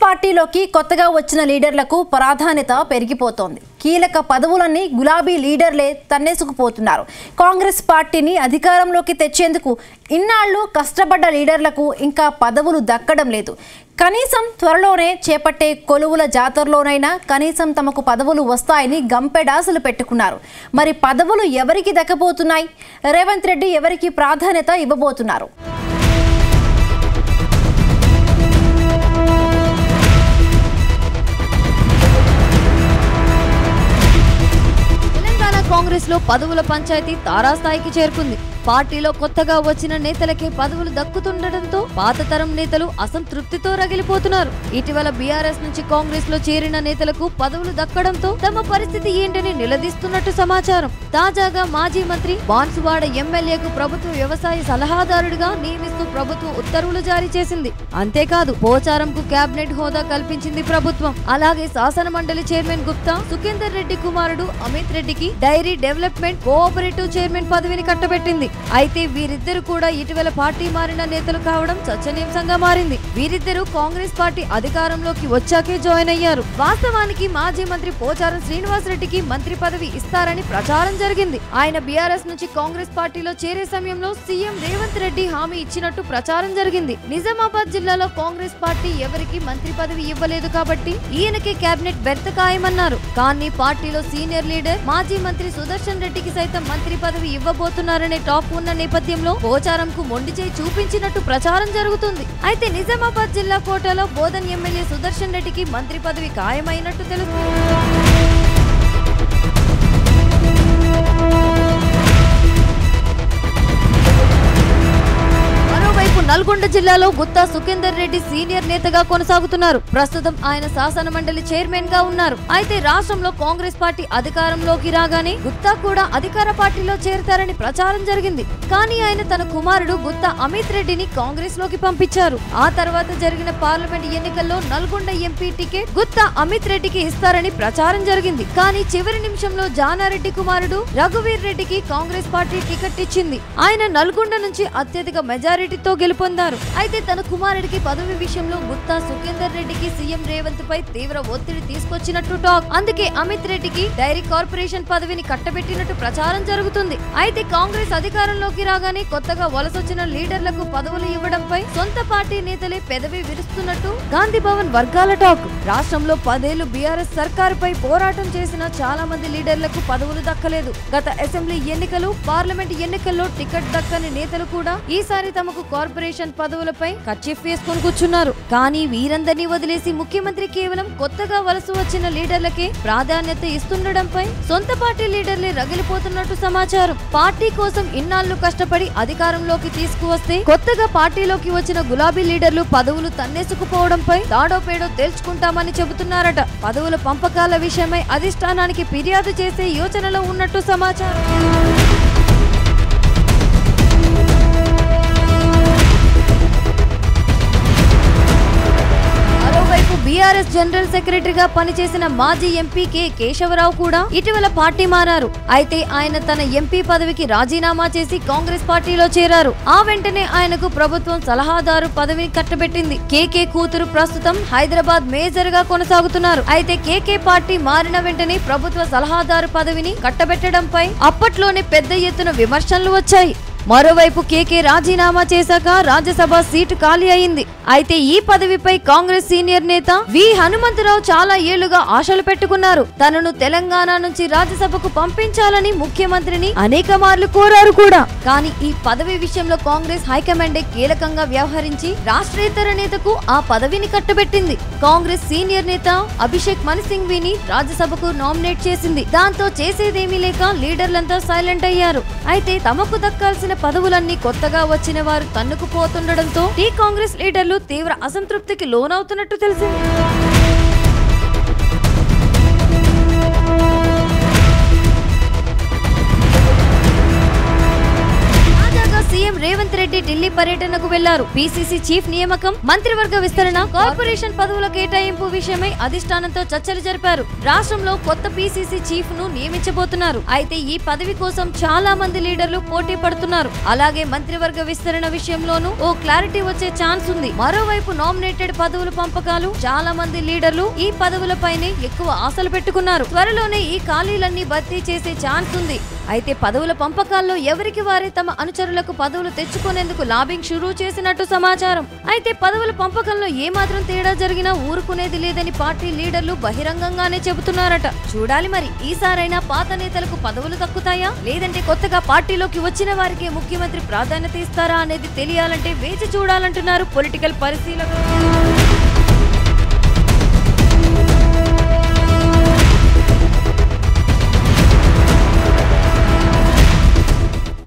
పార్టీలోకి కొత్తగా వచ్చిన లీడర్లకు ప్రాధాన్యత పెరిగిపోతోంది. కీలక పదవులన్నీ గులాబీ లీడర్లే తన్నేసుకుపోతున్నారు. కాంగ్రెస్ పార్టీని అధికారంలోకి తెచ్చేందుకు ఇన్నాళ్లు కష్టపడ్డ లీడర్లకు ఇంకా పదవులు దక్కడం లేదు. కనీసం త్వరలోనే చేపట్టే కొలువుల జాతరలోనైనా కనీసం తమకు పదవులు వస్తాయని గంపెడాసులు పెట్టుకున్నారు. మరి పదవులు ఎవరికి దక్కబోతున్నాయి? రేవంత్ రెడ్డి ఎవరికి ప్రాధాన్యత ఇవ్వబోతున్నారు? కాంగ్రెస్ లో పదవుల పంచాయతీ తారాస్థాయికి చేరుకుంది. పార్టీలో కొత్తగా వచ్చిన నేతలకే పదవులు దక్కుతుండటంతో పాత తరం నేతలు అసంతృప్తితో రగిలిపోతున్నారు. ఇటీవల బీఆర్ఎస్ నుంచి కాంగ్రెస్ లో చేరిన నేతలకు పదవులు దక్కడంతో తమ పరిస్థితి ఏంటని నిలదీస్తున్నట్టు సమాచారం. తాజాగా మాజీ మంత్రి బాన్సువాడ ఎమ్మెల్యేకు ప్రభుత్వ వ్యవసాయ సలహాదారుడిగా నియమిస్తూ ప్రభుత్వం ఉత్తర్వులు జారీ చేసింది. అంతేకాదు పోచారంకు కేబినెట్ హోదా కల్పించింది ప్రభుత్వం. అలాగే శాసన మండలి చైర్మన్ గుప్తా సుఖేందర్ రెడ్డి కుమారుడు అమిత్ రెడ్డికి డైరీ డెవలప్మెంట్ కోఆపరేటివ్ చైర్మన్ పదవిని కట్టబెట్టింది. అయితే వీరిద్దరు కూడా ఇటీవల పార్టీ మారిన నేతలు కావడం చర్చనీయాంశంగా మారింది. వీరిద్దరూ కాంగ్రెస్ పార్టీ అధికారంలోకి వచ్చాకే జాయిన్ అయ్యారు. వాస్తవానికి మాజీ మంత్రి పోచారం శ్రీనివాస్ రెడ్డికి మంత్రి పదవి ఇస్తారని ప్రచారం జరిగింది. ఆయన బీఆర్ఎస్ నుంచి కాంగ్రెస్ పార్టీలో చేరే సమయంలో సీఎం రేవంత్ రెడ్డి హామీ ఇచ్చినట్టు ప్రచారం జరిగింది. నిజామాబాద్ జిల్లాలో కాంగ్రెస్ పార్టీ ఎవరికి మంత్రి పదవి ఇవ్వలేదు కాబట్టి ఈయనకే కేబినెట్ బెర్త ఖాయమన్నారు. కానీ పార్టీలో సీనియర్ లీడర్ మాజీ మంత్రి సుదర్శన్ రెడ్డికి సైతం మంత్రి పదవి ఇవ్వబోతున్నారనే టాక్ ఉన్న నేపథ్యంలో పోచారంకు మొండి చేయి చూపించినట్టు ప్రచారం జరుగుతుంది. అయితే నిజామాబాద్ జిల్లా కోటలో బోధన్ ఎమ్మెల్యే సుదర్శన్ రెడ్డికి మంత్రి పదవి ఖాయమైనట్టు తెలుస్తుంది. నల్గొండ జిల్లాలో గుత్తా సుఖేందర్ రెడ్డి సీనియర్ నేతగా కొనసాగుతున్నారు. ప్రస్తుతం ఆయన శాసన మండలి చైర్మన్ గా ఉన్నారు. అయితే రాష్ట్రంలో కాంగ్రెస్ పార్టీ అధికారంలోకి రాగానే గుత్తా కూడా అధికార పార్టీలో చేరతారని ప్రచారం జరిగింది. కానీ ఆయన తన కుమారుడు గుత్తా అమిత్ రెడ్డిని కాంగ్రెస్ లోకి పంపించారు. ఆ తర్వాత జరిగిన పార్లమెంట్ ఎన్నికల్లో నల్గొండ ఎంపీ టికెట్ గుత్తా అమిత్ రెడ్డికి ఇస్తారని ప్రచారం జరిగింది. కానీ చివరి నిమిషంలో జానారెడ్డి కుమారుడు రఘువీర్ రెడ్డికి కాంగ్రెస్ పార్టీ టికెట్ ఇచ్చింది. ఆయన నల్గొండ నుంచి అత్యధిక మెజారిటీతో పొందారు. అయితే తన కుమారుడికి పదవి విషయంలో గుత్తా సుఖేందర్ రెడ్డికి సీఎం రేవంత్ పై తీవ్ర ఒత్తిడి తీసుకొచ్చినట్టు టాక్. అందుకే అమిత్ రెడ్డికి డైరీ కార్పొరేషన్ పదవిని కట్టబెట్టినట్టు ప్రచారం జరుగుతుంది. అయితే కాంగ్రెస్ అధికారంలోకి రాగానే కొత్తగా వలసొచ్చిన లీడర్లకు పదవులు ఇవ్వడంపై సొంత పార్టీ నేతలే పెదవి విరుస్తున్నట్టు గాంధీ భవన్ వర్గాల టాక్. రాష్ట్రంలో 10 ఏళ్లు బీఆర్ఎస్ సర్కారుపై పోరాటం చేసిన చాలా మంది లీడర్లకు పదవులు దక్కలేదు. గత అసెంబ్లీ ఎన్నికలు, పార్లమెంట్ ఎన్నికల్లో టికెట్ దక్కని నేతలు కూడా ఈసారి తమకు కార్పొరేషన్ పదవులపై కర్చీఫ్ వేసుకొని కూర్చున్నారు. కానీ వీరందరినీ వదిలేసి ముఖ్యమంత్రి కేవలం కొత్తగా వలస వచ్చిన లీడర్లకే ప్రాధాన్యత ఇస్తుండడంపై సొంత పార్టీ లీడర్లే రగిలిపోతున్నట్టు సమాచారం. పార్టీ కోసం ఇన్నాళ్లు కష్టపడి అధికారంలోకి తీసుకువస్తే కొత్తగా పార్టీలోకి వచ్చిన గులాబీ లీడర్లు పదవులు తన్నేసుకుపోవడంపై తాడో పేడో తేల్చుకుంటామని చెబుతున్నారట. పదవుల పంపకాల విషయమై అధిష్టానానికి ఫిర్యాదు చేసే యోచనలో ఉన్నట్టు సమాచారం. బీఆర్ఎస్ జనరల్ సెక్రటరీగా పనిచేసిన మాజీ ఎంపీ కె కేశవరావు కూడా ఇటీవల పార్టీ మారారు. అయితే ఆయన తన ఎంపీ పదవికి రాజీనామా చేసి కాంగ్రెస్ పార్టీలో చేరారు. ఆ వెంటనే ఆయనకు ప్రభుత్వం సలహాదారు పదవిని కట్టబెట్టింది. కేకే కూతురు ప్రస్తుతం హైదరాబాద్ మేజర్ గా కొనసాగుతున్నారు. అయితే కేకే పార్టీ మారిన వెంటనే ప్రభుత్వ సలహాదారు పదవిని కట్టబెట్టడంపై అప్పట్లోనే పెద్ద ఎత్తున విమర్శలు వచ్చాయి. మరోవైపు కేకే రాజీనామా చేశాక రాజ్యసభ సీటు ఖాళీ అయింది. అయితే ఈ పదవిపై కాంగ్రెస్ సీనియర్ నేత వి హనుమంతరావు చాలా ఏళ్లుగా ఆశలు పెట్టుకున్నారు. తనను తెలంగాణ నుంచి రాజ్యసభకు పంపించాలని ముఖ్యమంత్రిని అనేక మార్లు కోరారు కూడా. కానీ ఈ పదవి విషయంలో కాంగ్రెస్ హైకమాండే కీలకంగా వ్యవహరించి రాష్ట్రేతర నేతకు ఆ పదవిని కట్టబెట్టింది. కాంగ్రెస్ సీనియర్ నేత అభిషేక్ మను సింఘ్వీని రాజ్యసభకు నామినేట్ చేసింది. దాంతో చేసేదేమీ లేక లీడర్లంతా సైలెంట్ అయ్యారు. అయితే తమకు దక్కాల్సిన పదవులన్నీ కొత్తగా వచ్చిన వారు తన్నుకుపోతుండటంతో టీ కాంగ్రెస్ లీడర్లు తీవ్ర అసంతృప్తికి లోనవుతున్నట్టు తెలిసింది. సీఎం రేవంత్ రెడ్డి రెడ్డి ఢిల్లీ పర్యటనకు వెళ్లారు. పీసీసీ చీఫ్ నియామకం, మంత్రివర్గ విస్తరణ, కార్పొరేషన్ పదవుల కేటాయింపు విషయమై అధిష్టానంతో చర్చలు జరిపారు. రాష్ట్రంలో కొత్త పీసీసీ చీఫ్ ను నియమించబోతున్నారు. అయితే ఈ పదవి కోసం చాలా మంది లీడర్లు పోటీ పడుతున్నారు. అలాగే మంత్రివర్గ విస్తరణ విషయంలోనూ ఓ క్లారిటీ వచ్చే ఛాన్స్ ఉంది. మరోవైపు నామినేటెడ్ పదవుల పంపకాలు, చాలా మంది లీడర్లు ఈ పదవులపైనే ఎక్కువ ఆశలు పెట్టుకున్నారు. త్వరలోనే ఈ ఖాళీలన్నీ భర్తీ చేసే ఛాన్స్ ఉంది. అయితే పదవుల పంపకాల్లో ఎవరికి వారే తమ అనుచరులకు పదవులు తెచ్చుకునేందుకు లాబింగ్ షురూ చేసినట్టు సమాచారం. అయితే పదవుల పంపకంలో ఏమాత్రం తేడా జరిగినా ఊరుకునేది లేదని పార్టీ లీడర్లు బహిరంగంగానే చెబుతున్నారట. చూడాలి మరి ఈసారైనా పాత నేతలకు పదవులు దక్కుతాయా, లేదంటే కొత్తగా పార్టీలోకి వచ్చిన వారికే ముఖ్యమంత్రి ప్రాధాన్యత ఇస్తారా అనేది తెలియాలంటే వేచి చూడాలంటున్నారు పొలిటికల్ పరిశీలకులు.